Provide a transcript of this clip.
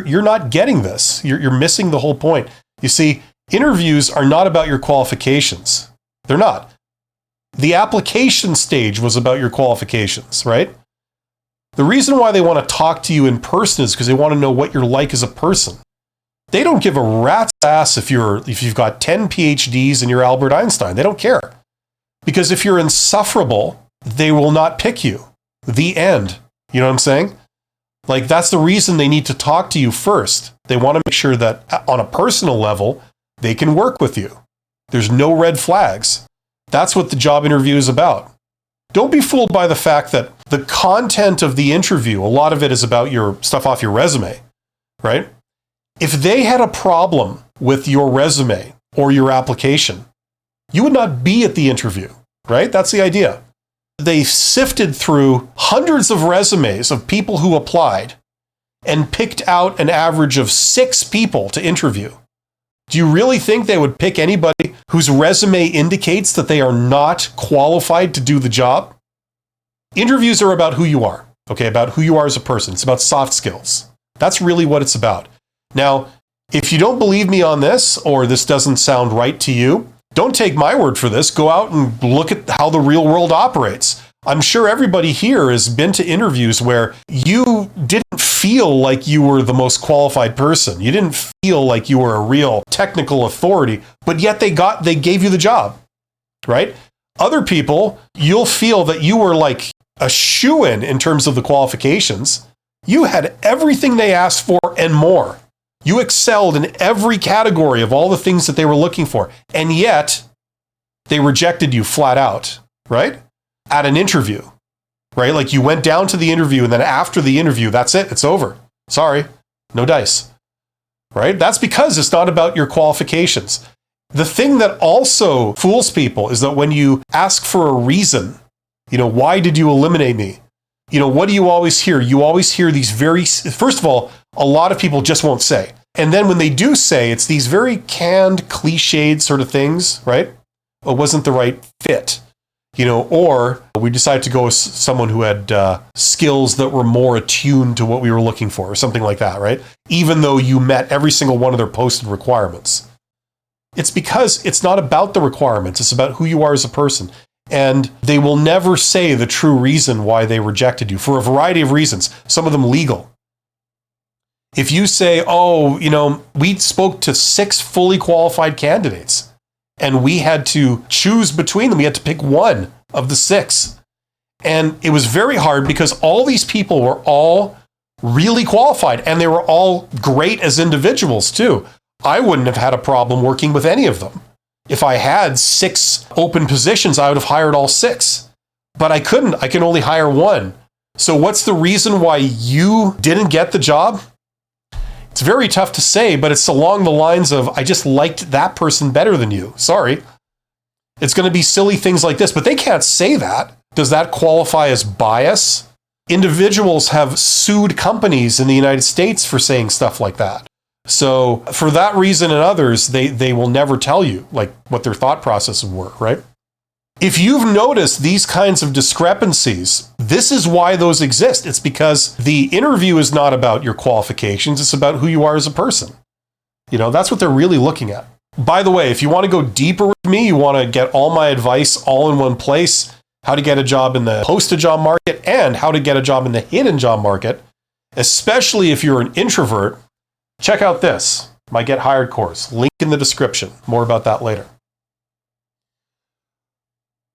you're not getting this. You're missing the whole point. You see, interviews are not about your qualifications. They're not. The application stage was about your qualifications, right? The reason why they want to talk to you in person is because they want to know what you're like as a person. They don't give a rat's ass if you've got 10 PhDs and you're Albert Einstein. They don't care. Because if you're insufferable, they will not pick you. The end. You know what I'm saying? Like, that's the reason they need to talk to you first. They want to make sure that on a personal level, they can work with you. There's no red flags. That's what the job interview is about. Don't be fooled by the fact that the content of the interview, a lot of it is about your stuff off your resume, right? If they had a problem with your resume or your application, you would not be at the interview, right? That's the idea. They sifted through hundreds of resumes of people who applied and picked out an average of 6 people to interview. Do you really think they would pick anybody whose resume indicates that they are not qualified to do the job? Interviews are about who you are, okay? About who you are as a person. It's about soft skills. That's really what it's about. Now, if you don't believe me on this, or this doesn't sound right to you, don't take my word for this. Go out and look at how the real world operates. I'm sure everybody here has been to interviews where you didn't feel like you were the most qualified person. You didn't feel like you were a real technical authority, but yet they gave you the job, right? Other people, you'll feel that you were like a shoo-in in terms of the qualifications. You had everything they asked for and more. You excelled in every category of all the things that they were looking for, and yet they rejected you flat out, right? At an interview, right? Like, you went down to the interview, and then after the interview, that's it. It's over. Sorry, no dice, right? That's because it's not about your qualifications. The thing that also fools people is that when you ask for a reason, why did you eliminate me? What do you always hear? You always hear these first of all, a lot of people just won't say. And then when they do say, it's these very canned, cliched sort of things, right? It wasn't the right fit, or we decided to go with someone who had skills that were more attuned to what we were looking for, or something like that, right? Even though you met every single one of their posted requirements. It's because it's not about the requirements. It's about who you are as a person. And they will never say the true reason why they rejected you, for a variety of reasons, some of them legal. If you say, we spoke to 6 fully qualified candidates and we had to choose between them, we had to pick one of the 6. And it was very hard because all these people were all really qualified and they were all great as individuals too. I wouldn't have had a problem working with any of them. If I had 6 open positions, I would have hired all 6. But I couldn't. I can only hire one. So what's the reason why you didn't get the job? It's very tough to say, but it's along the lines of, I just liked that person better than you. Sorry. It's going to be silly things like this, but they can't say that. Does that qualify as bias? Individuals have sued companies in the United States for saying stuff like that. So for that reason and others, they will never tell you like what their thought processes were, right? If you've noticed these kinds of discrepancies, this is why those exist. It's because the interview is not about your qualifications. It's about who you are as a person. That's what they're really looking at. By the way, if you want to go deeper with me, you want to get all my advice all in one place, how to get a job in the posted job market and how to get a job in the hidden job market, especially if you're an introvert, check out this, my Get Hired course. Link in the description. More about that later.